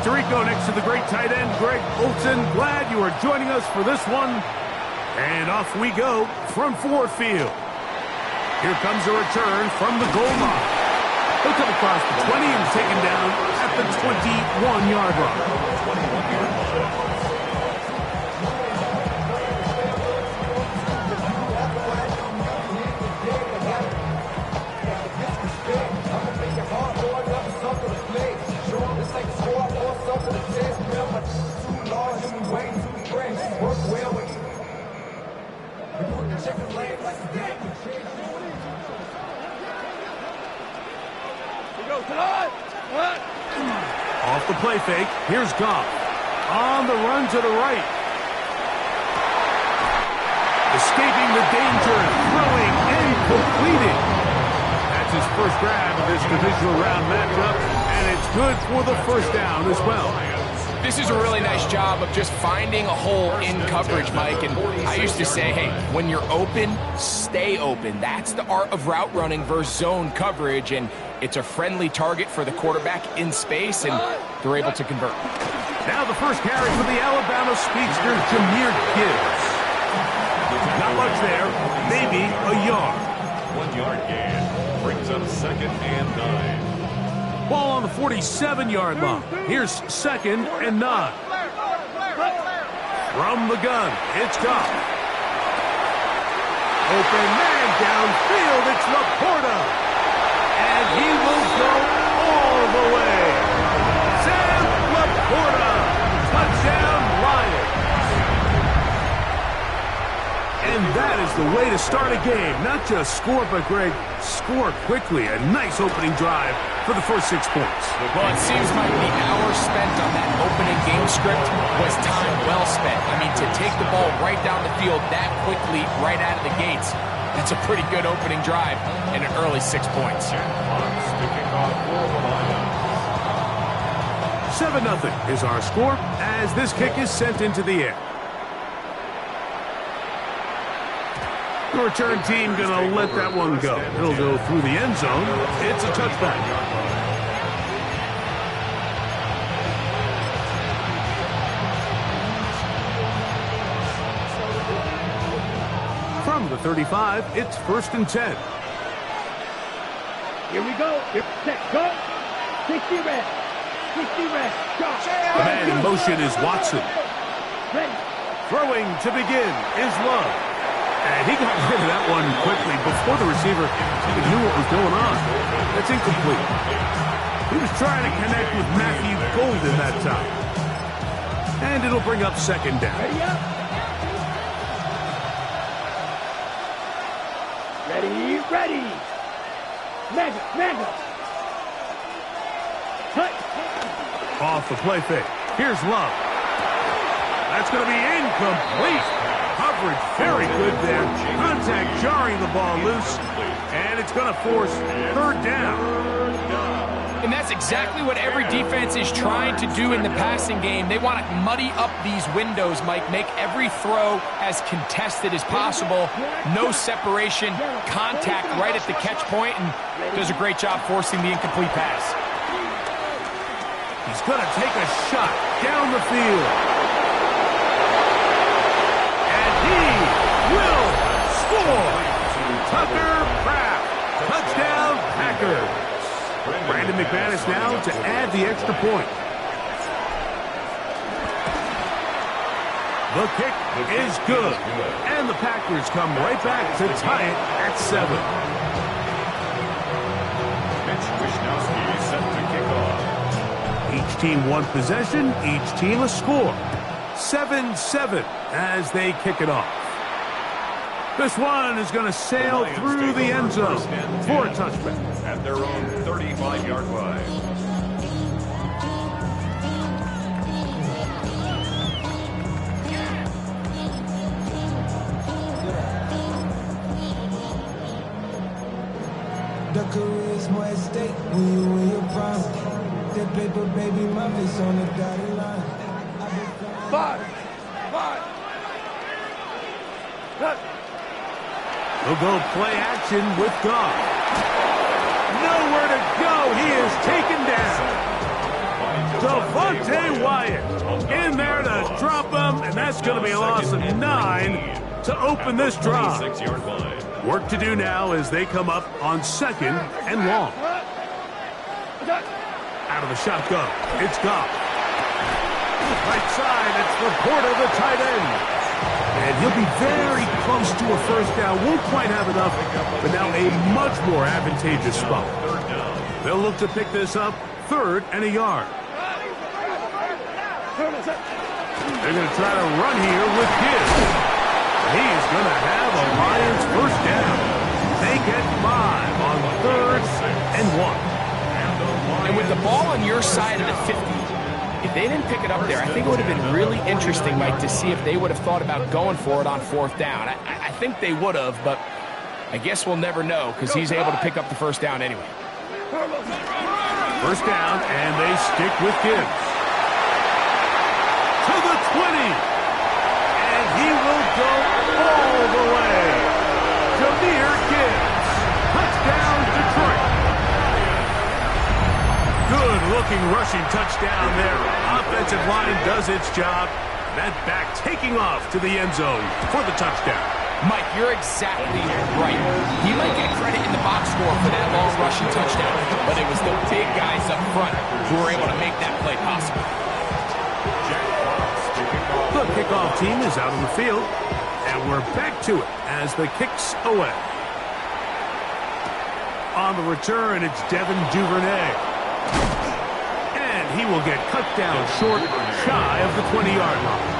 Tirico next to the great tight end, Greg Olsen. Glad you are joining us for this one. And off we go from Ford Field. Here comes a return from the goal line. He'll come across the 20 and taken down at the 21-yard line. Off the play fake, here's Goff. On the run to the right. Escaping the danger, throwing and completing. That's his first grab of this divisional round matchup, and it's good for the first down as well. This is a really nice job of just finding a hole in coverage, Mike. And I used to say, hey, when you're open, stay open. That's the art of route running versus zone coverage. And it's a friendly target for the quarterback in space, and they're able to convert. Now the first carry for the Alabama speedster, Jahmyr Gibbs. Not much there, maybe a yard. 1 yard gain brings up 2nd and 9. Ball on the 47-yard line. Here's 2nd and 9. From the gun, it's Goff. Open man downfield, it's Laporta. And he will go all the way. Sam Laporta, touchdown Lions. And that is the way to start a game. Not just score, but Greg, score quickly. A nice opening drive for the first 6 points. Well, it seems like the hour spent on that opening game script was time well spent. I mean, to take the ball right down the field that quickly, right out of the gates, that's a pretty good opening drive and an early 6 points. 7-0 is our score as this kick is sent into the air. The return team going to let that one go. It'll go through the end zone. It's a touchback. From the 35, it's 1st and 10. Here we go. Set, go. 60 red. 60 red. Go. The man in motion is Watson. Ready. Throwing to begin is Love. And he got rid of that one quickly before the receiver even knew what was going on. That's incomplete. He was trying to connect with Matthew Golden that time. And it'll bring up 2nd down. Ready up. Ready, ready. Mega. Cut. Off the play fake. Here's Love. That's going to be incomplete. Coverage very good there. Contact jarring the ball loose. And it's going to force 3rd down. And that's exactly what every defense is trying to do in the passing game. They want to muddy up these windows, Mike. Make every throw as contested as possible. No separation. Contact right at the catch point, and does a great job forcing the incomplete pass. He's going to take a shot down the field. Will score. Tucker Kraft. Touchdown Packers. Brandon McManus now to add the extra point. The kick is good. And the Packers come right back to tie it at 7. Mitch Wishnowsky set to kick off. Each team one possession, each team a score. 7-7 as they kick it off. This one is going to sail through the end zone for a touchback. At their own 35-yard line. The career's more at stake when you win your prime. That paper, baby, my face on the dotted line. 5. Cut. We'll go play action with Goff. Nowhere to go. He is taken down. Devontae that's going to be a loss of 9 to open this drive. 26-yard line. Work to do now as they come up on 2nd and long. Out of the shotgun, it's Goff. Right side, it's Laporta, the tight end. And he'll be very close to a first down. Won't quite have enough, but now a much more advantageous spot. They'll look to pick this up 3rd and a yard. They're going to try to run here with Gibbs. He's going to have a Lions first down. They get 5 on 3rd and 1. And with the ball on your side of the 50, if they didn't pick it up there, I think it would have been really interesting, Mike, to see if they would have thought about going for it on 4th down. I think they would have, but I guess we'll never know because he's able to pick up the first down anyway. First down, and they stick with Gibbs. To the 20. And he will go all the way. Jahmyr Gibbs. Touchdown, Detroit. Good-looking rushing touchdown there. Offensive line does its job. That back taking off to the end zone for the touchdown. Mike, you're exactly right. He might get credit in the box score for that long rushing touchdown, but it was the big guys up front who were able to make that play possible. The kickoff team is out on the field, and we're back to it as the kick's away. On the return, it's Devin Duvernay. And he will get cut down short, shy of the 20-yard line.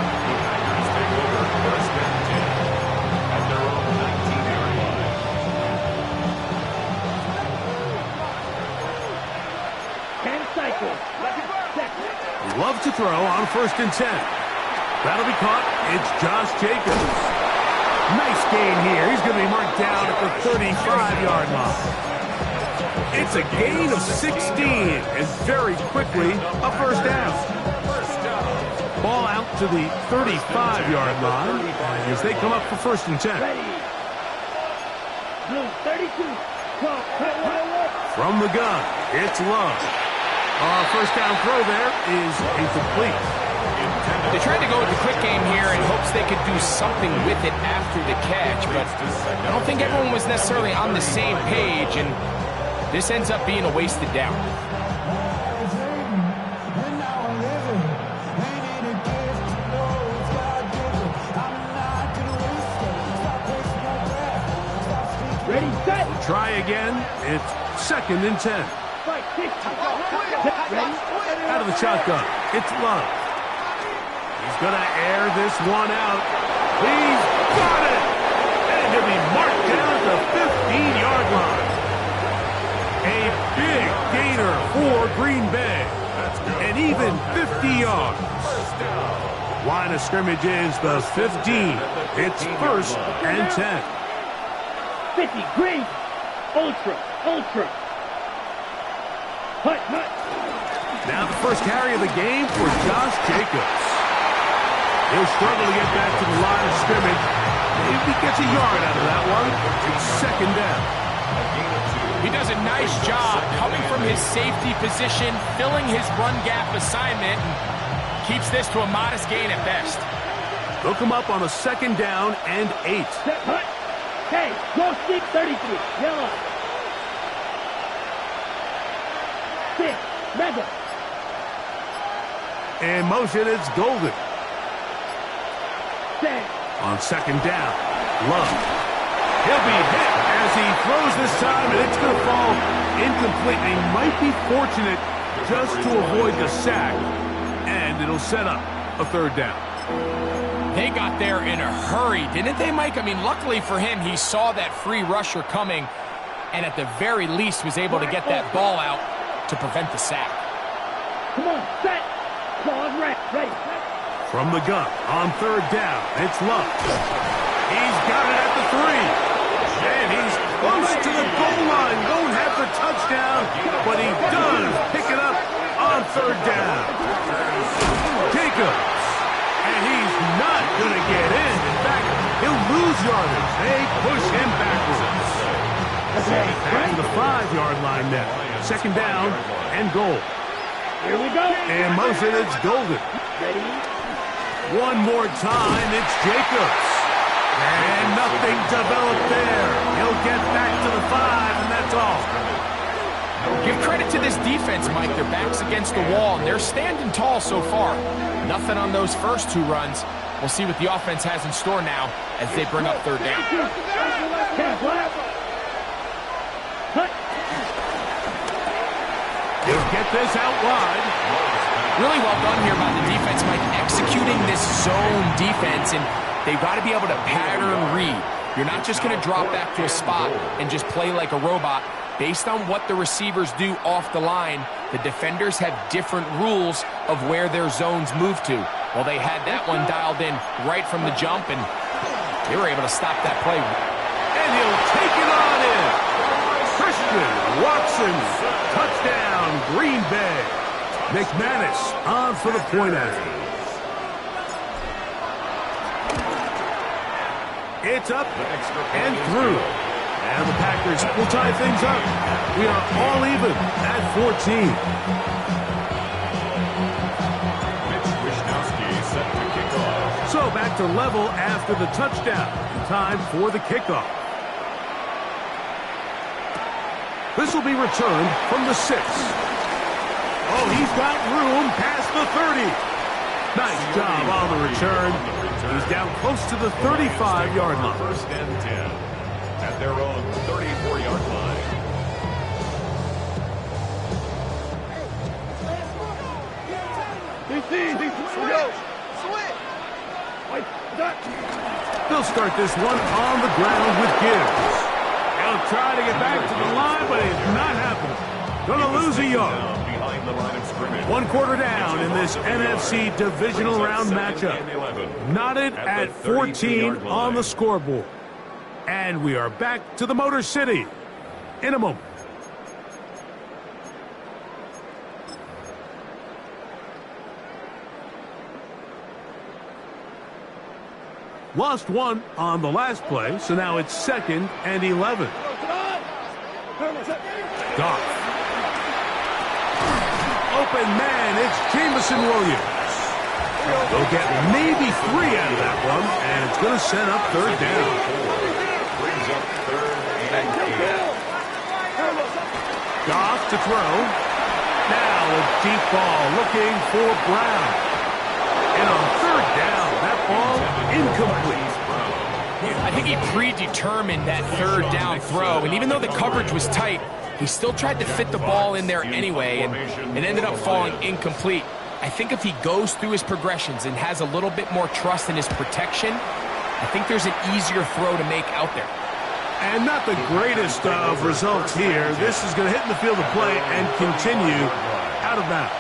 Love to throw on 1st and 10. That'll be caught. It's Josh Jacobs. Nice gain here. He's going to be marked down at the 35-yard line. It's a gain of 16, and very quickly, a first down. Ball out to the 35-yard line as they come up for 1st and 10. From the gun, it's Love. First down throw there is incomplete. They tried to go with the quick game here in hopes they could do something with it after the catch, but I don't think everyone was necessarily on the same page, and this ends up being a wasted down. Ready, set. Try again. It's 2nd and 10. Out of the shotgun, it's Love. He's going to air this one out. He's got it! And he'll be marked down at the 15-yard line. A big gainer for Green Bay. And even 50 yards. Line of scrimmage is the 15. It's 1st and 10. 50, green. Ultra. Hut. Now the first carry of the game for Josh Jacobs. He'll struggle to get back to the line of scrimmage. Maybe he gets a yard out of that one. It's 2nd down. He does a nice job coming from his safety position, filling his run gap assignment, and keeps this to a modest gain at best. They'll come up on a 2nd down and 8. Set, hut. Hey, go stick 33. Yellow. 6, mega. In motion, it's Golden. On 2nd down, Love. He'll be hit as he throws this time, and it's going to fall incomplete. They might be fortunate just to avoid the sack, and it'll set up a 3rd down. They got there in a hurry, didn't they, Mike? I mean, luckily for him, he saw that free rusher coming, and at the very least was able to get that ball out to prevent the sack. Come on, set. Claws ready. From the gun, on 3rd down, it's Love. He's got it at the 3. And he's close to the goal line. Won't have the touchdown, but he does pick it up on 3rd down. Jacobs. And he's not going to get in. In fact, he'll lose yardage. They push him backwards. Back to the 5-yard line now. 2nd down and goal. Here we go. And motion, it's Golden. Ready. One more time, it's Jacobs. And nothing developed there. He'll get back to the 5, and that's all. Give credit to this defense, Mike. Their back's against the wall, and they're standing tall so far. Nothing on those first 2 runs. We'll see what the offense has in store now as they bring up third down. He'll get this out wide. Really well done here by the defense, Mike, executing this zone defense, and they've got to be able to pattern read. You're not just going to drop back to a spot and just play like a robot. Based on what the receivers do off the line, the defenders have different rules of where their zones move to. Well, they had that one dialed in right from the jump, and they were able to stop that play. And he'll take it on in. Christian Watson, touchdown, Green Bay. McManus on for the point after. It's up and through. And the Packers will tie things up. We are all even at 14. Mitch Wishnowsky set to kick off. So back to level after the touchdown. Time for the kickoff. This will be returned from the 6. Oh, he's got room past the 30. Nice job on the return. He's down close to the 35-yard line. First and 10 at their own 34-yard line. They'll start this one on the ground with Gibbs. He'll try to get back to the line, but it's not happening. Gonna lose a yard. Behind the line of scrimmage. 1 quarter down in this NFC divisional round matchup. Knotted at 14 on the scoreboard. And we are back to the Motor City in a moment. Lost 1 on the last play, so now it's 2nd and 11. Goff. Open man, it's Jameson Williams. They'll get maybe 3 out of that one, and it's going to set up third down. Brings up third and 8. Goff to throw. Now a deep ball looking for Brown. And on third down, that ball incomplete. I think he predetermined that third down throw, and even though the coverage was tight, he still tried to fit the ball in there anyway, and it ended up falling incomplete. I think if he goes through his progressions and has a little bit more trust in his protection, I think there's an easier throw to make out there. And not the greatest of results here. This is going to hit in the field of play and continue out of bounds.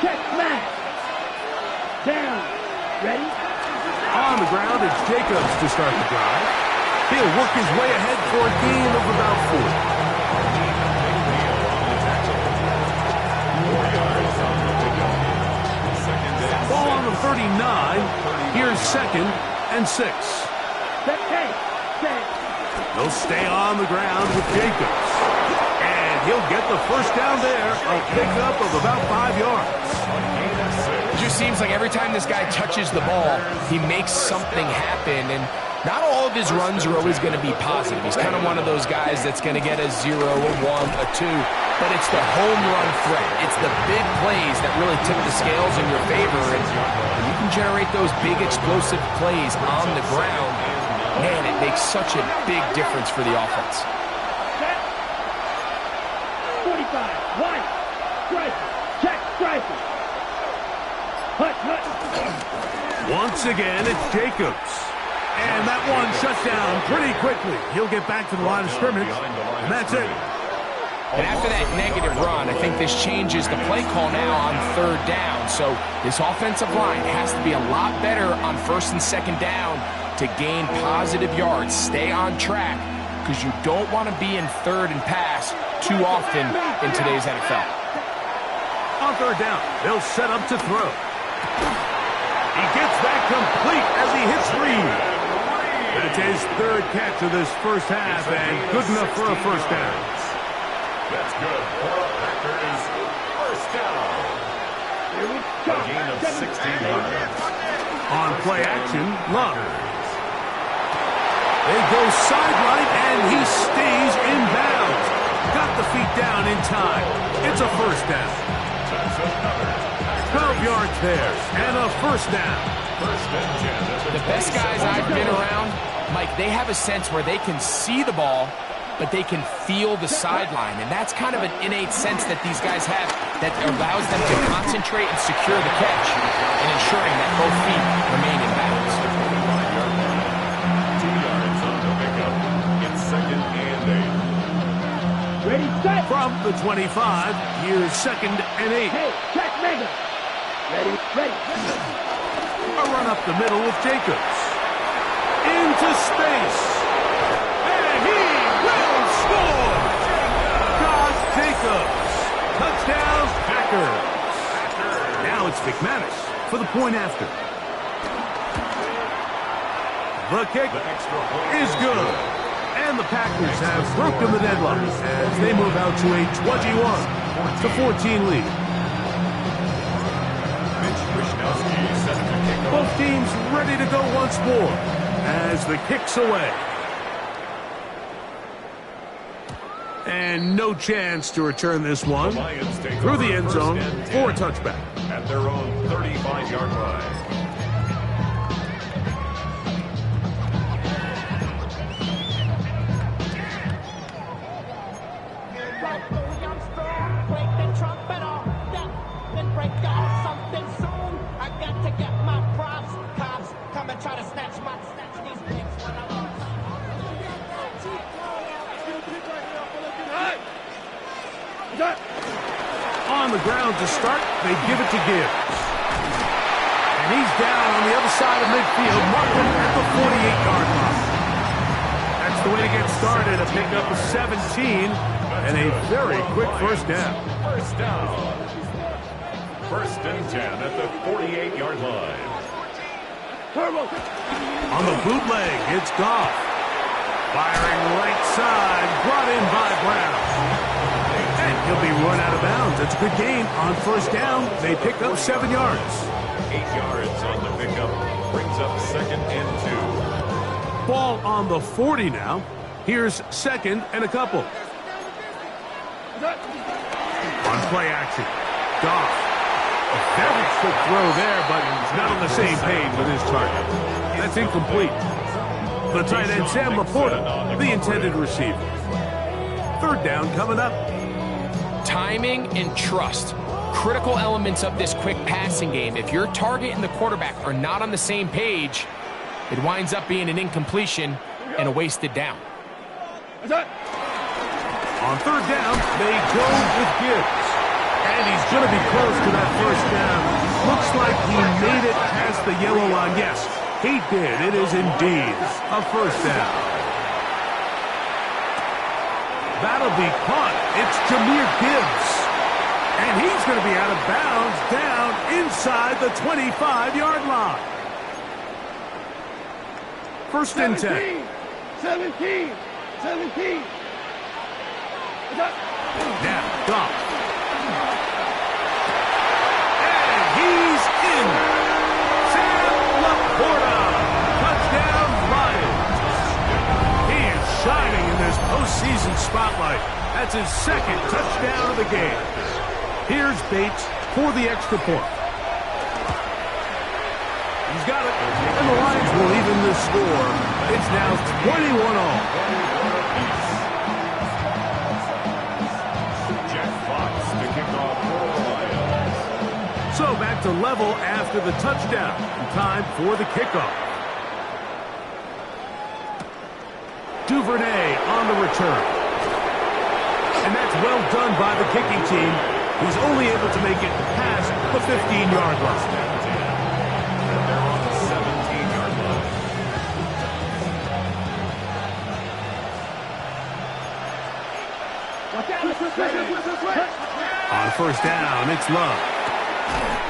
Check smash. Down. Ready? On the ground, it's Jacobs to start the drive. He'll work his way ahead for a gain of about 4. Ball on the 39. Here's 2nd and 6. They'll stay on the ground with Jacobs. And he'll get the first down there, a pickup of about 5 yards. It just seems like every time this guy touches the ball, he makes something happen, and not all of his runs are always going to be positive. He's kind of one of those guys that's going to get a 0, a 1, a 2, but it's the home run threat. It's the big plays that really tip the scales in your favor, and when you can generate those big explosive plays on the ground, man, it makes such a big difference for the offense. 45, one, striker, check, striker. Hut. Once again, it's Jacobs. And that one shut down pretty quickly. He'll get back to the line of scrimmage, and that's it. And after that negative run, I think this changes the play call now on third down. So this offensive line has to be a lot better on 1st and 2nd down to gain positive yards. Stay on track, because you don't want to be in 3rd and pass too often in today's NFL. On third down, they'll set up to throw. He gets that complete as he hits Reed. That's his 3rd catch of this first half, and good enough for a first down. That's good for a Packers first down. Here we A go. gain of 16 yards. On play action, Love. They go sideline, and he stays in bounds. Got the feet down in time. It's a first down. That's another. 12 yards there, and a first down. First and 10 at The best guys I've been around, Mike, they have a sense where they can see the ball, but they can feel the sideline. And that's kind of an innate sense that these guys have that allows them to concentrate and secure the catch and ensuring that both feet remain in bounds. 2 yards on the pickup. It's second and 8. Ready, set. From the 25, here's second and 8. Hey, check mega. Ready, ready. A run up the middle with Jacobs. Into space. And he will score. Josh Jacobs. Touchdown, Packers. Now it's McManus for the point after. The kick is good. And the Packers have broken the deadlock as they move out to a 21-14 lead. Mitch Wishnowsky set to kick off. Both teams ready to go once more as the kick's away. And no chance to return this one Lions take through the over end first zone and for a 10 touchback. at their own 35-yard line. Break the trumpet off, then break off something soon. I got to get my props. Cops come and try to snatch these things when I'm on. On the ground to start, they give it to Gibbs. And he's down on the other side of midfield, marking at the 48-yard line. That's the way to get started, a pickup of 17 and a very quick first down. First down. First and 10 at the 48-yard line. On the bootleg, it's Goff. Firing right side, brought in by Brown. And he'll be run out of bounds. It's a good gain on first down. They pick up 7 yards. 8 yards on the pickup. Brings up second and 2. Ball on the 40 now. Here's second and a couple. On play action, Goff. A very quick throw there, but he's not on the same page with his target. That's incomplete. The tight end, Sam Laporta, the intended receiver. Third down coming up. Timing and trust. Critical elements of this quick passing game. If your target and the quarterback are not on the same page, it winds up being an incompletion and a wasted down. On third down, they go with Gibbs. And he's going to be close to that first down. Looks like he made it past the yellow line. Yes, he did. It is indeed a first down. That'll be caught. It's Jahmyr Gibbs. And he's going to be out of bounds down inside the 25-yard line. First and 10. 17. Now, Goff. And he's in. Sam Laporta. Touchdown, Lions. He is shining in this postseason spotlight. That's his second touchdown of the game. Here's Bates for the extra point. He's got it. And the Lions will even the score. It's now 21-all. So back to level after the touchdown. Time for the kickoff. Duvernay on the return. And that's well done by the kicking team. He's only able to make it past the 15-yard line. They're on the 17-yard line. On first down, it's Love.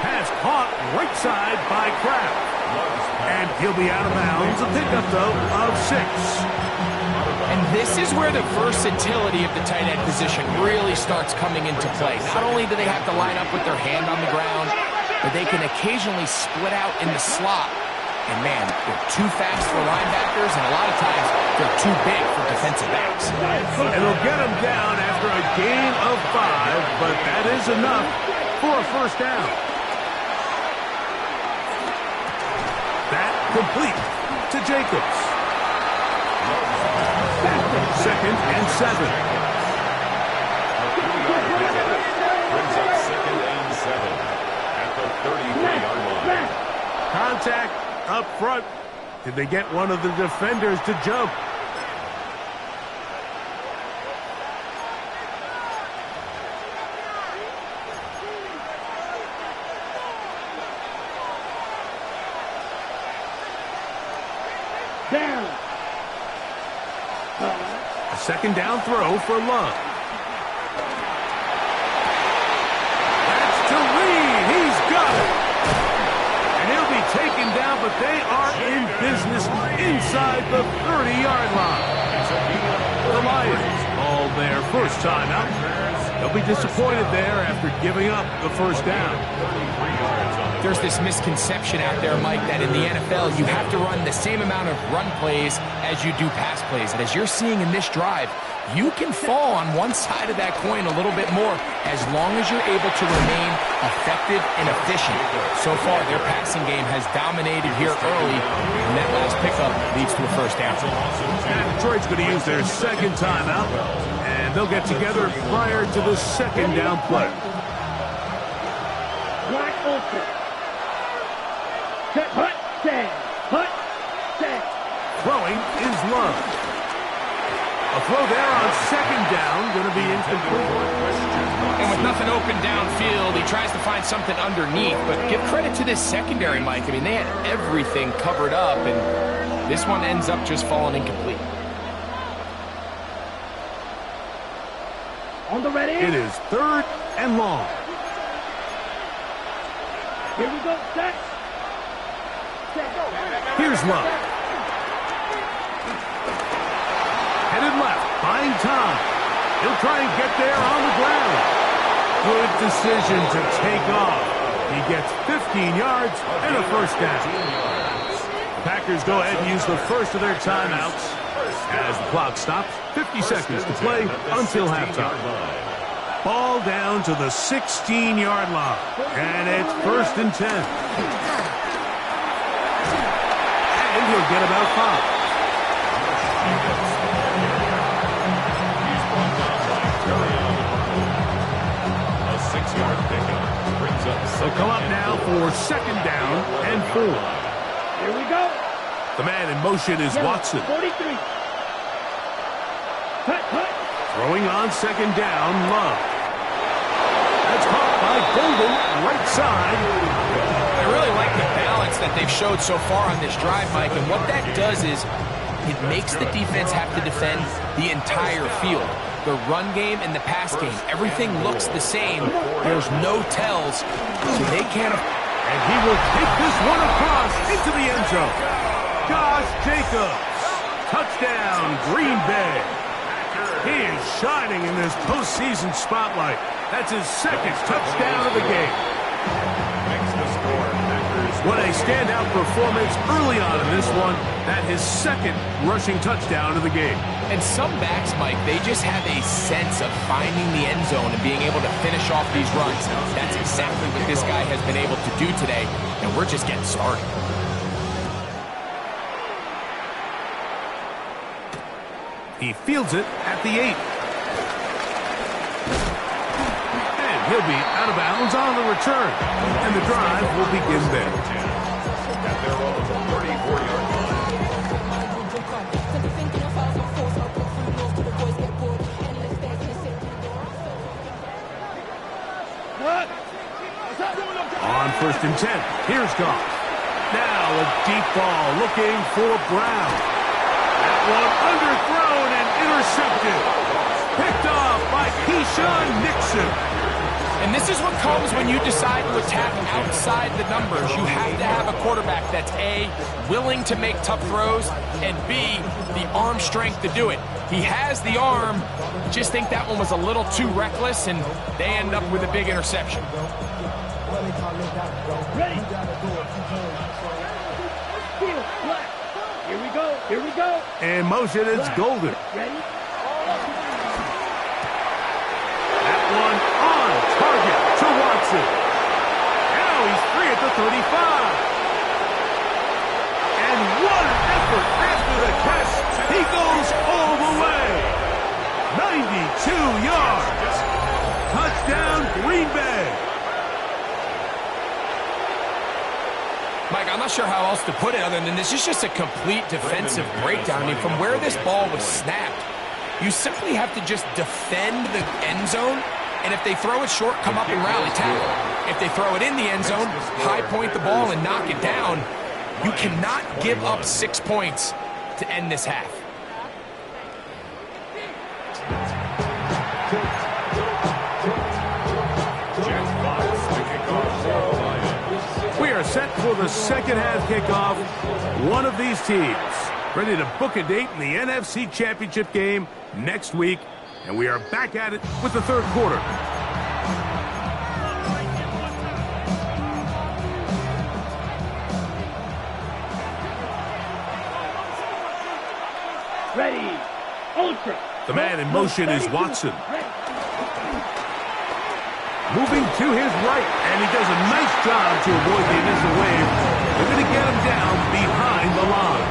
Pass caught right side by Kraft. And he'll be out of bounds. A pickup, though, of 6. And this is where the versatility of the tight end position really starts coming into play. Not only do they have to line up with their hand on the ground, but they can occasionally split out in the slot. And man, they're too fast for linebackers, and a lot of times they're too big for defensive backs. And they'll get them down after a gain of 5, but that is enough for a first down. That complete to Jacobs. 2nd and 7. Brings up 2nd and 7 at the 33-yard line. Contact up front. Did they get one of the defenders to jump? Down. A 2nd down throw for Love. That's to Reed. He's got it. And he'll be taken down, but they are in business inside the 30-yard line. The Lions all their first time out. They'll be disappointed there after giving up the first down. There's this misconception out there, Mike, that in the NFL you have to run the same amount of run plays as you do pass plays. And as you're seeing in this drive, you can fall on one side of that coin a little bit more as long as you're able to remain effective and efficient. So far, their passing game has dominated here early, and that last pickup leads to a first down. Detroit's going to use their 2nd timeout, and they'll get together prior to the 2nd down play. Black Olsen. Set, hut, stand. Hut, stand. Throwing is Love. A throw there on 2nd down, going to be incomplete. And with nothing open downfield, he tries to find something underneath. But give credit to this secondary, Mike. I mean, they had everything covered up, and this one ends up just falling incomplete. On the ready. It is 3rd and long. Here we go. Set. Here's Love. Headed left, buying time. He'll try and get there on the ground. Good decision to take off. He gets 15 yards and a first down. The Packers go ahead and use the first of their timeouts as the clock stops. 50 seconds to play until halftime. Ball down to the 16-yard line. And it's 1st and 10. And he'll get about 5. A 6-yard pickup brings up. They'll come up now for 2nd down and 4. Here we go. The man in motion is Watson. 43. Hut, hut. Throwing on 2nd down, Love. That's caught by Golden, right side. I really like the balance that they've showed so far on this drive, Mike, and what that does is it makes the defense have to defend the entire field. The run game and the pass game, everything looks the same. There's no tells, so they can't... And he will take this one across into the end zone. Josh Jacobs. Touchdown, Green Bay. He is shining in this postseason spotlight. That's his 2nd touchdown of the game. What a standout performance early on in this one. That his 2nd rushing touchdown of the game. And some backs, Mike, they just have a sense of finding the end zone and being able to finish off these runs. That's exactly what this guy has been able to do today, and we're just getting started. He fields it at the 8. And he'll be out of bounds on the return. And the drive will begin there. At their own 34-yard line. On 1st and 10, here's Goff. Now a deep ball looking for Brown. That one underthrown and intercepted. Picked off by Keyshawn Nixon. And this is what comes when you decide to attack outside the numbers. You have to have a quarterback that's A, willing to make tough throws, and B, the arm strength to do it. He has the arm, just think that one was a little too reckless, and they end up with a big interception. What they call it, that go. Ready. You gotta do it. Steal. Black. Here we go. Here we go. In motion, it's Black. Golden. Ready? That one on target to Watson. Now he's free at the 35. And what an effort after the catch. He goes all the way. 92 yards. Touchdown, Green Bay. Mike, I'm not sure how else to put it other than this is just a complete defensive breakdown. I mean, from where this ball was snapped, you simply have to just defend the end zone, and if they throw it short, come up and rally tackle. If they throw it in the end zone, high point the ball and knock it down. You cannot give up 6 points to end this half. We are set for the second half kickoff. One of these teams ready to book a date in the NFC Championship game next week. And we are back at it with the third quarter. Ready. Ultra. The man in motion is Watson. Moving to his right, and he does a nice job to avoid the initial wave. They're going to get him down behind the line.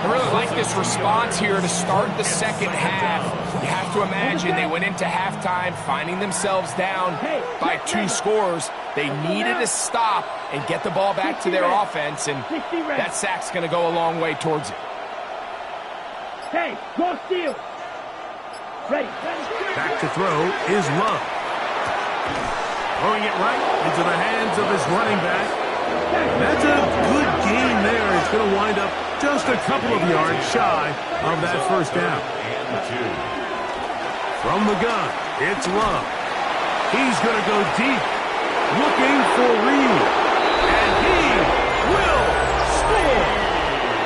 I really like this response here to start the second half. You have to imagine they went into halftime finding themselves down by 2 scores. They needed to stop and get the ball back to their offense, and that sack's going to go a long way towards it. Hey, draw steal. Ready. Back to throw is Love. Throwing it right into the hands of his running back. That's a good gain there. It's going to wind up just a couple of yards shy of that first down. From the gun, it's Love. He's going to go deep, looking for Reed. And he will score.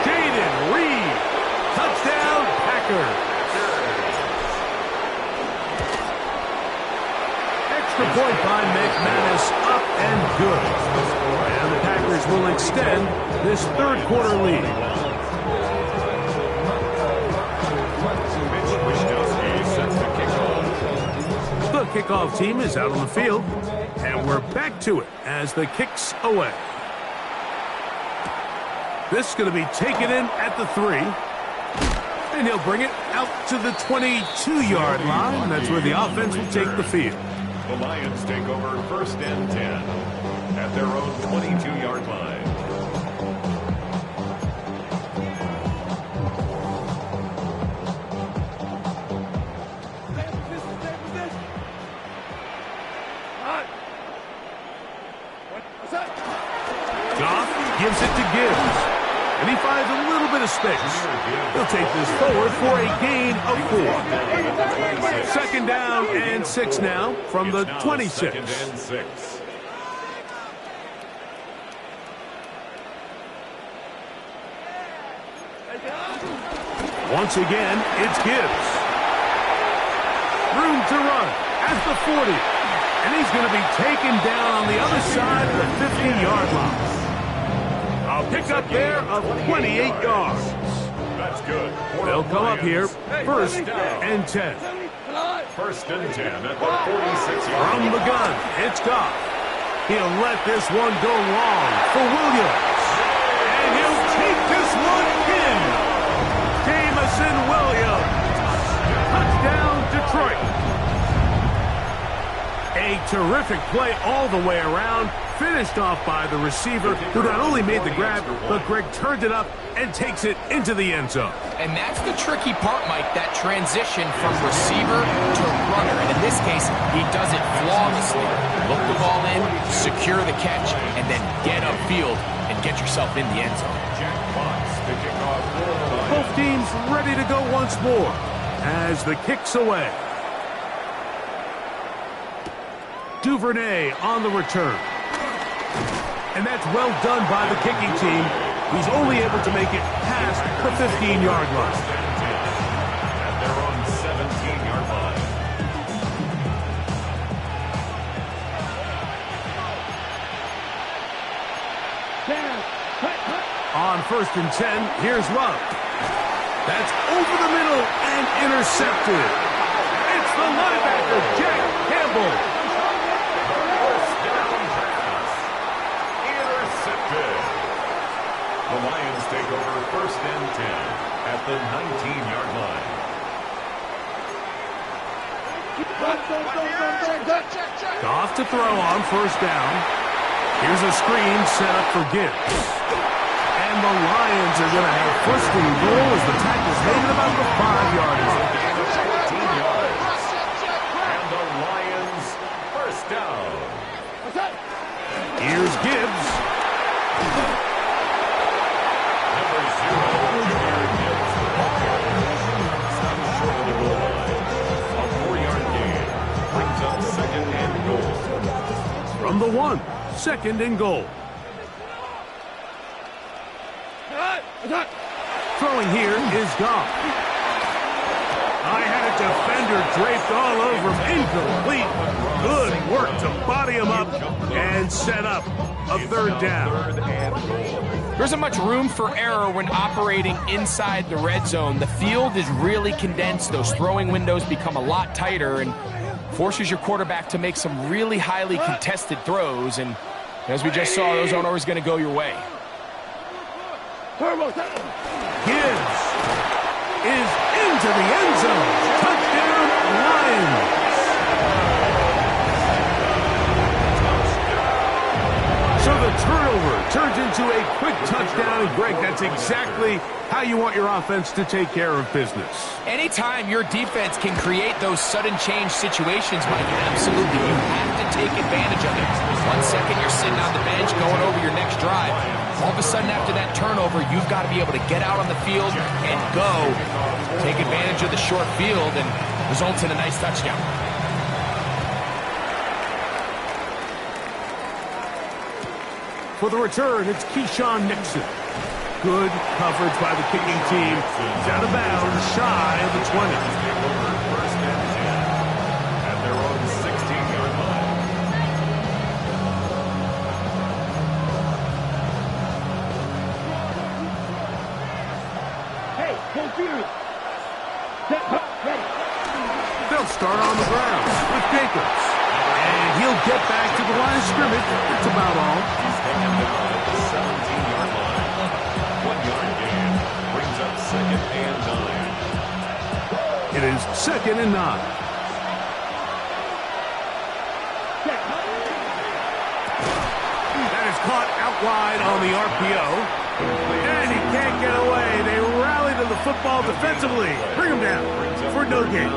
Jaden Reed. Touchdown, Packers. Extra point by McManus, up and good. And the Packers will extend this third quarter lead. The kickoff team is out on the field, and we're back to it as the kick's away. This is going to be taken in at the 3. And he'll bring it out to the 22-yard line. That's where the offense will take the field. The Lions take over first and 10 at their own 22-yard line. Goff gives it to Gibbs. And he finds a little bit of space. He'll take this forward for a gain of 4. Second down and 6 now from the 26. Once again, it's Gibbs. Room to run at the 40. And he's going to be taken down on the other side of the 50-yard line. A pickup there of 28 yards. That's good. They'll come up here, first and 10. First and 10 at the 46-yard line. From the gun, it's Goff. He'll let this one go long for Williams. And he'll take this one in. Jameson Williams. Touchdown, Detroit. A terrific play all the way around. Finished off by the receiver, who not only made the grab, but Greg turned it up and takes it into the end zone. And that's the tricky part, Mike, that transition from receiver to runner. And in this case, he does it flawlessly. Look the ball in, secure the catch, and then get upfield and get yourself in the end zone. Both teams ready to go once more as the kick's away. Duvernay on the return. And that's well done by the kicking team. He's only able to make it past the 15-yard line. At their own 17-yard line. first and 10. Here's Love. That's over the middle and intercepted. It's the linebacker, Jack Campbell. First down pass. Intercepted. The Lions take over first and 10 at the 19-yard line. Goff to throw on first down. Here's a screen set up for Gibbs. And the Lions are going to have first and goal as the tackle's made at about the 5-yard line. 14 yards. And the Lions first down. Here's Gibbs. Number 0, Jahmyr Gibbs. Stopped short of the goal line. A 4-yard gain brings up second and goal. From the 1, second and goal. Throwing here is Goff. I had a defender draped all over him. Incomplete. Good work to body him up and set up a third down. There isn't much room for error when operating inside the red zone. The field is really condensed. Those throwing windows become a lot tighter and forces your quarterback to make some really highly contested throws. And as we just saw, those aren't always going to go your way. Gibbs is into the end zone. Touchdown, Lions. So the turnover turns into a quick touchdown. And Greg, that's exactly how you want your offense to take care of business. Anytime your defense can create those sudden change situations, Mike, absolutely, you have to take advantage of it. 1 second you're sitting on the bench going over your next drive. All of a sudden after that turnover, you've got to be able to get out on the field and go. Take advantage of the short field and results in a nice touchdown. For the return, it's Keyshawn Nixon. Good coverage by the kicking team. He's out of bounds, shy of the 20. First and 10 at their own 16-yard line. Hey, hold furious. Ready. They'll start on the ground with Jacobs. And he'll get back to the line of scrimmage. That's about all. He's taken down at the 17-yard line. 1-yard gain brings up second and 9. It is second and 9. That is caught out wide on the RPO. And he can't get away. They rally to the football defensively. Bring him down for no gain.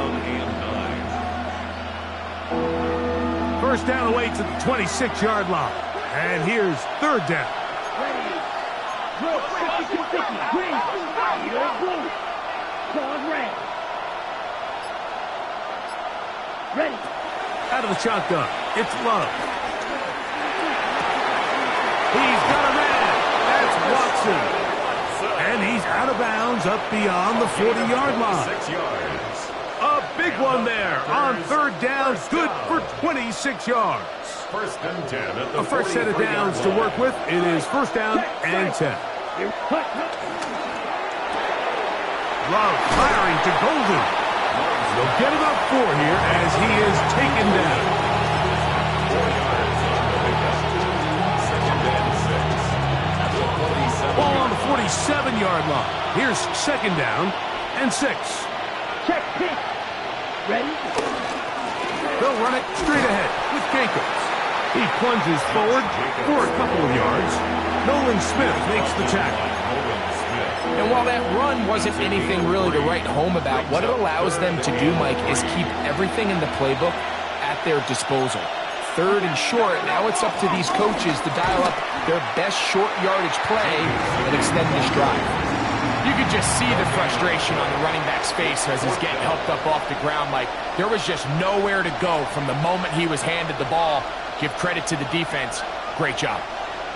First down awaits at the 26-yard line. And here's third down. Ready. Drill 50-50. Green. You're blue. Pause red. Ready. Out of the shotgun, it's Love. He's got a man. That's Watson. And he's out of bounds up beyond the 40-yard line. 6 yards. A big one there on third down. Good for 26 yards. First and 10 at the A fresh set of downs to work with. It is first down and 10. Love firing to Golden. They'll get about 4 here as he is taken down. 4 yards on the pickup. Second and 6 at the 47. Ball on the 47-yard line. Here's second down and 6. Check, pick. Ready? They'll run it straight ahead with Jacobs. He plunges forward for a couple of yards. Nolan Smith makes the tackle. And while that run wasn't anything really to write home about, what it allows them to do, Mike, is keep everything in the playbook at their disposal. Third and short, now it's up to these coaches to dial up their best short yardage play and extend this drive. You could just see the frustration on the running back's face as he's getting helped up off the ground. Like, there was just nowhere to go from the moment he was handed the ball. Give credit to the defense. Great job.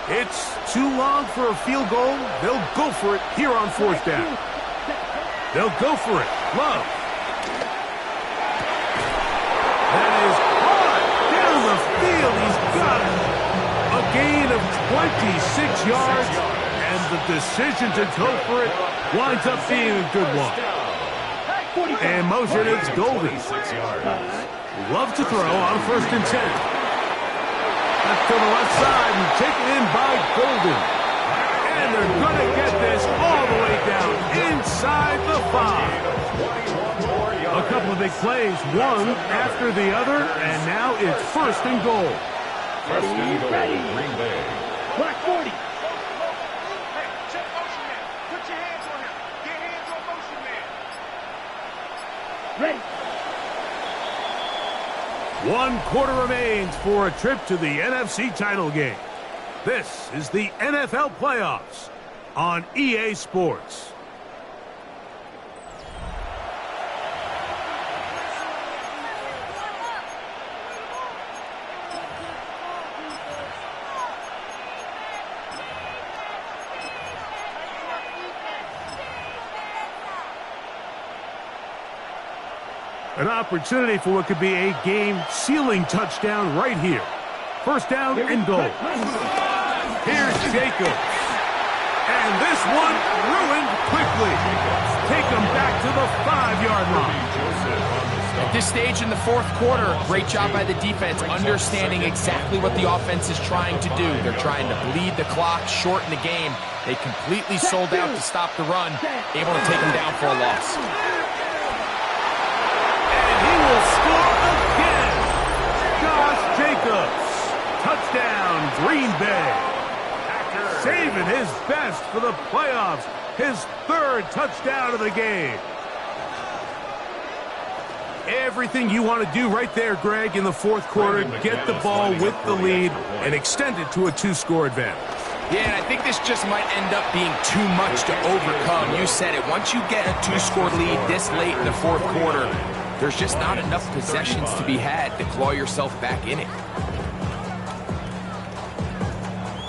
It's too long for a field goal. They'll go for it here on fourth down. They'll go for it. Love. That is hard down the field. He's got it. A gain of 26 yards. And the decision to go for it winds up being a good one. And motion, it's Golden. 6 yards. Love to throw on 1st and 10. Left to the left side and taken in by Golden. And they're going to get this all the way down inside the 5. A couple of big plays, one after the other, and now it's 1st and goal. First and goal, Green Bay. Black 40. Check motion man. Put your hands on him. Get hands on motion man. Ready. 1 quarter remains for a trip to the NFC title game. This is the NFL playoffs on EA Sports. An opportunity for what could be a game-sealing touchdown right here. 1st down and goal. Here's Jacobs. And this one ruined quickly. Take him back to the 5-yard line. At this stage in the 4th quarter, great job by the defense understanding exactly what the offense is trying to do. They're trying to bleed the clock, shorten the game. They completely sold out to stop the run, able to take him down for a loss. Will score again. Josh Jacobs. Touchdown, Green Bay. Saving his best for the playoffs. His 3rd touchdown of the game. Everything you want to do right there, Greg, in the 4th quarter. Get the ball with the lead and extend it to a 2-score advantage. Yeah, and I think this just might end up being too much to overcome. You said it. Once you get a 2-score lead this late in the 4th quarter, there's just not enough possessions to be had to claw yourself back in it.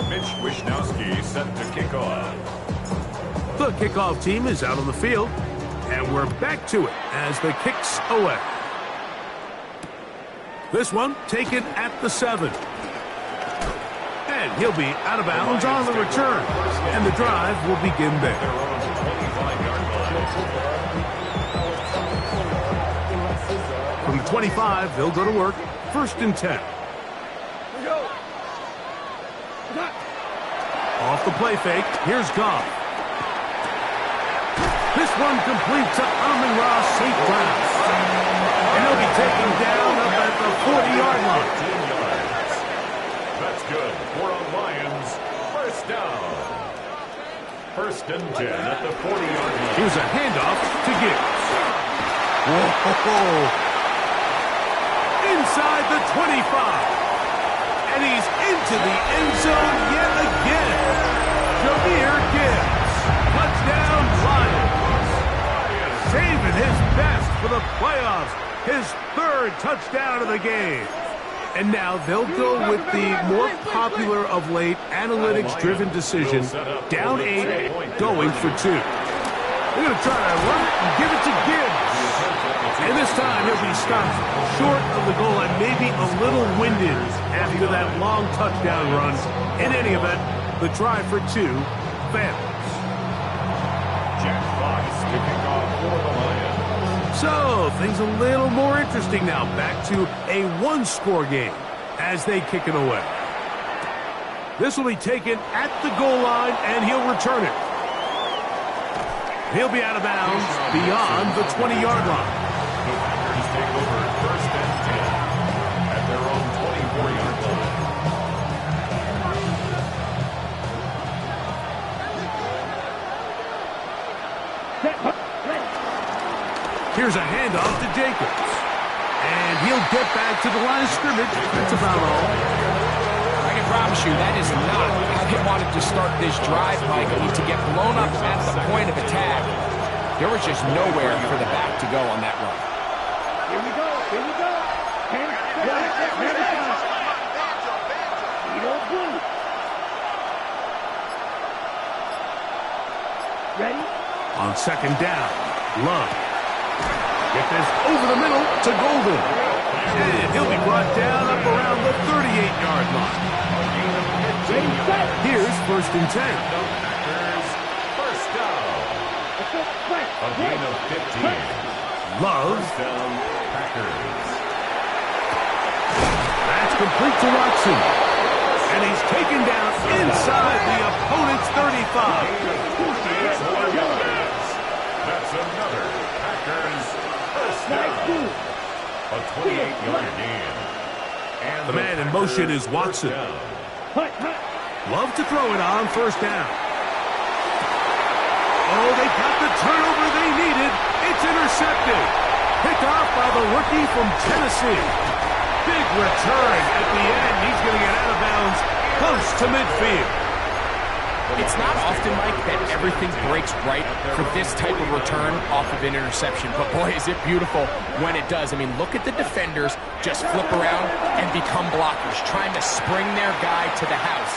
Mitch Wishnowsky set to kick off. The kickoff team is out on the field, and we're back to it as the kick's away. This one taken at the 7. And he'll be out of bounds on the return, and the drive will begin there. From the 25, they'll go to work. 1st and 10. Off the play fake, here's Goff. This one complete to Amon-Ra St. Brown. And he'll be taken down up at the 40-yard line. That's good for a Lions 1st down. 1st and 10 at the 40-yard line. Here's a handoff to Gibbs. Whoa. Inside the 25. And he's into the end zone yet again. Jahmyr Gibbs. Touchdown Lions. Saving his best for the playoffs. His 3rd touchdown of the game. And now they'll go with the more popular of late analytics-driven decision. Down 8, going for 2. They're going to try to run it and give it to Gibbs. And this time he'll be stopped short of the goal line, maybe a little winded after that long touchdown run. In any event, the try for 2 fails. Jack Fox kicking off for the Lions. So, things a little more interesting now. Back to a 1-score game as they kick it away. This will be taken at the goal line, and he'll return it. He'll be out of bounds beyond the 20-yard line. The Packers take over 1st and 10 at their own 24-yard line. Here's a handoff to Jacobs. And he'll get back to the line of scrimmage. That's about all. I can promise you that is not how they wanted to start this drive, Michael. To get blown up at the point of attack. There was just nowhere for the back to go on that run. Here we go. Here we go. Ready? On 2nd down, Love. Get this over the middle to Golden. And he'll be brought down up around the 38-yard line. Ready, set. Here's 1st and 10. A gain of 15. Love. First down, Packers. That's complete to Watson. And he's taken down inside the opponent's 35. That's another Packers first down. A 28-yard gain. And The man in motion is Watson. Love to throw it on first down. Oh, they got the turnover they needed. It's intercepted. Picked off by the rookie from Tennessee. Big return at the end. He's going to get out of bounds close to midfield. It's not often, Mike, that everything breaks right for this type of return off of an interception. But, boy, is it beautiful when it does. I mean, look at the defenders just flip around and become blockers, trying to spring their guy to the house.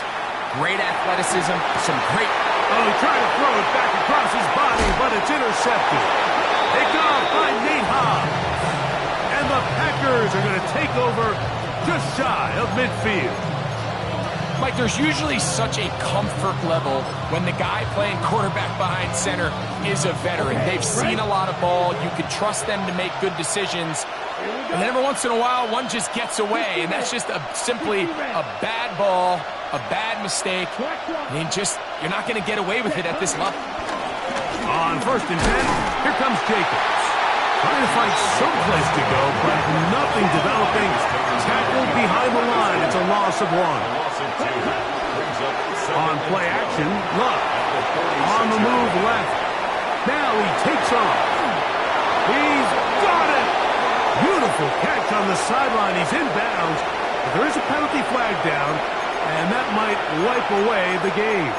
Great athleticism, some great... Oh, he tried to throw it back across his body, but it's intercepted. Picked off by Nate Hobbs. And the Packers are going to take over just shy of midfield. Mike, there's usually such a comfort level when the guy playing quarterback behind center is a veteran. They've seen a lot of ball. You can trust them to make good decisions. And then every once in a while, one just gets away. And that's just simply a bad ball, a bad mistake. I mean, you're not going to get away with it at this level. On 1st and 10, here comes Jacobs. Trying to find someplace to go, but nothing developing. Tackled behind the line. It's a loss of 1. On play action, Love. On the move left. Now he takes off. He's got it. Beautiful catch on the sideline. He's in bounds. But there is a penalty flag down, and that might wipe away the game.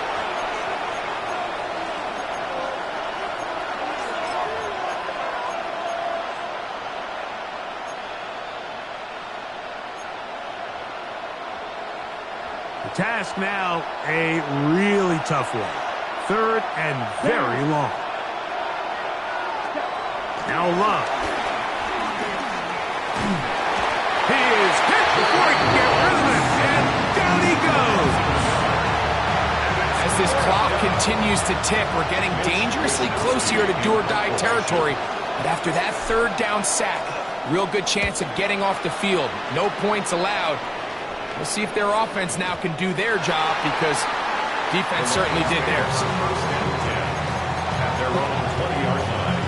Task now, a really tough one. 3rd and very long. Now Love. He is hit before he can get rid of it, and down he goes. As this clock continues to tick, we're getting dangerously close here to do-or-die territory. But after that 3rd down sack, real good chance of getting off the field. No points allowed. We'll see if their offense now can do their job, because defense certainly did theirs. First and 10 at their own 20-yard line.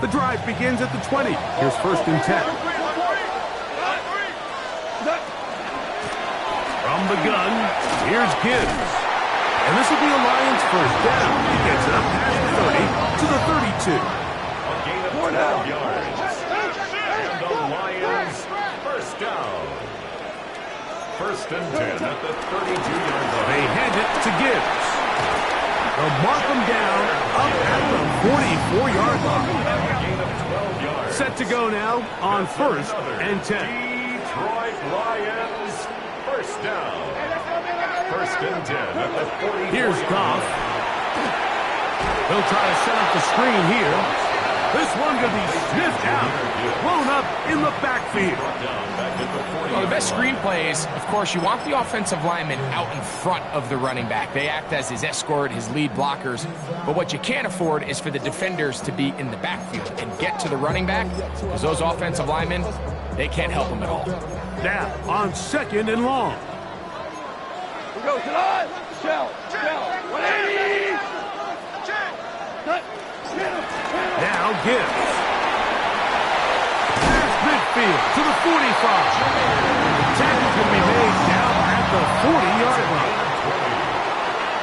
The drive begins at the 20. Here's 1st and 10. From the gun, here's Gibbs. And this will be a Lions first down. He gets it up past the 30 to the 32. A gain of 12 yards. And the Lions first down. 1st and 10 at the 32-yard line. They hand it to Gibbs. They'll mark him down up at the 44-yard line. A gain of 12 yards. Set to go now on 1st and 10. Detroit Lions first down. 1st and 10 at the 40. Here's Goff. He'll try to set up the screen here. This one going to be sniffed out. Blown up in the backfield. Well, the best screen plays, of course, you want the offensive lineman out in front of the running back. They act as his escort, his lead blockers. But what you can't afford is for the defenders to be in the backfield and get to the running back, because those offensive linemen, they can't help them at all. Now on 2nd and long. We go to the line. Shell. 180. Now Gibbs. There's midfield to the 45. Tackle can be made down at the 40-yard line.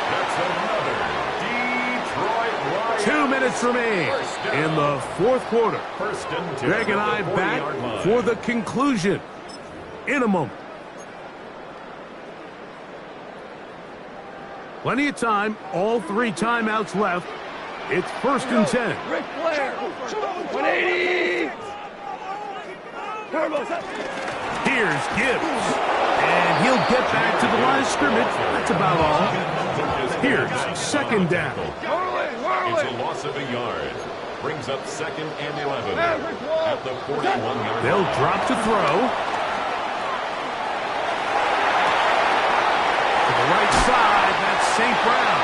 That's another Detroit Lions. 2 minutes remain in the 4th quarter. 1st and 10. Greg and I back for the conclusion in a moment. Plenty of time, all 3 timeouts left. It's 1st and 10. Ric Flair. 180. Here's Gibbs. And he'll get back to the line of scrimmage. That's about all. Here's 2nd down. It's a loss of a yard. Brings up 2nd and 11 at the 41-yard line. They'll drop to throw. To the right side, that's St. Brown.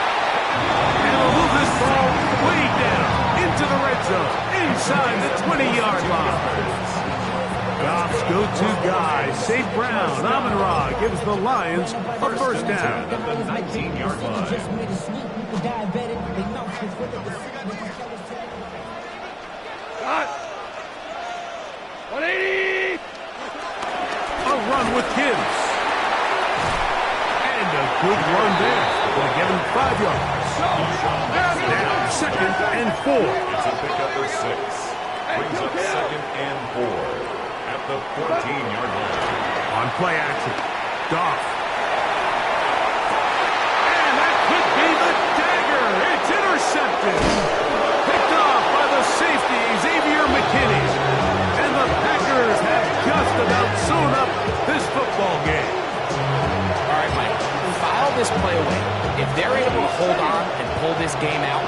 And they'll move this ball way down into the red zone, inside the 20-yard line. Goff's go-to guy, St. Brown. Amon-Ra gives the Lions a first down. At the 19-yard line. Cut. 180. A run with Gibbs. And a good run there. Going to give him 5 yards. Now 2nd and 4. It's a pickup for 6. Brings up 2nd and 4 at the 14-yard line. On play action, Goff. And that could be the dagger. It's intercepted. Picked off by the safety, Xavier McKinney. And the Packers have just about sewn up this football game. All right, Mike, file this play away. If they're able to hold on and pull this game out,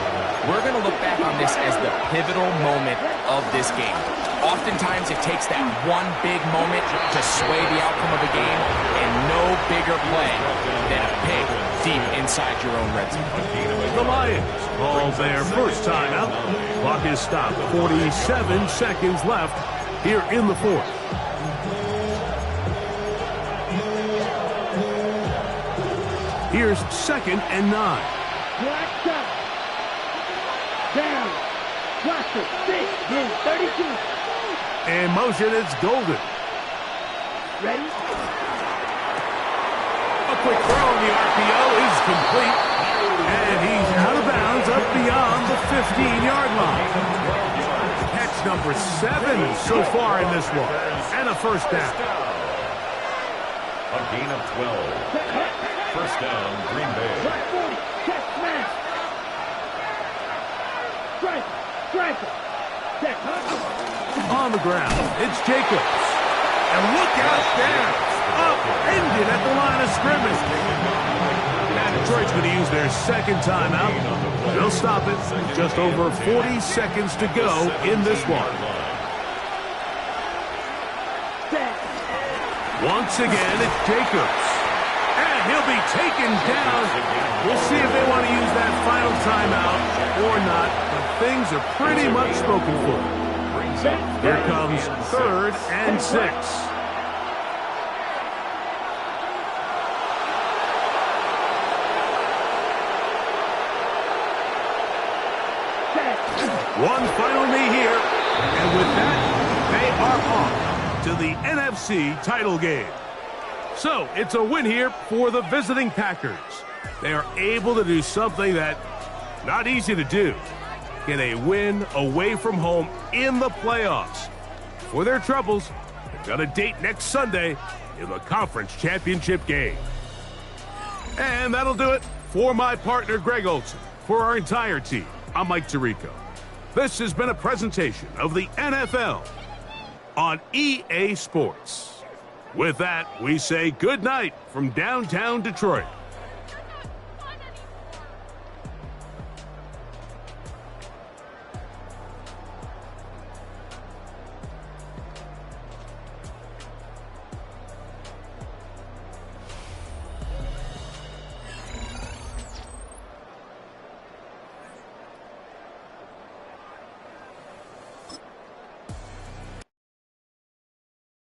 we're going to look back on this as the pivotal moment of this game. Oftentimes, it takes that one big moment to sway the outcome of a game, and no bigger play than a pick deep inside your own red zone. The Lions call their first time out. Clock is stopped. 47 seconds left here in the fourth. Here's 2nd and 9. Black shot. Down. Watch it. 6. Then 32. In motion, it's Golden. Ready? A quick throw on the RPO is complete. And he's out of bounds up beyond the 15-yard line. Catch number 7 so far in this one. And a first down. A gain of 12. First down, Green Bay. 40. Check smash. Strike. Check. On the ground, it's Jacobs. And look out there. Upended at the line of scrimmage. Now Detroit's going to use their second timeout. They'll stop it. Just over 40 seconds to go in this one. Once again, it's Jacobs. And he'll be taken down. We'll see if they want to use that final timeout or not. But things are pretty much spoken for. Here comes 3rd and 6. One final knee here. And with that, they are on to the NFC title game. So, it's a win here for the visiting Packers. They are able to do something that not easy to do. Get a win away from home in the playoffs. For their troubles, they've got a date next Sunday in the conference championship game. And that'll do it for my partner, Greg Olsen. For our entire team, I'm Mike Tirico. This has been a presentation of the NFL on EA Sports. With that, we say good night from downtown Detroit.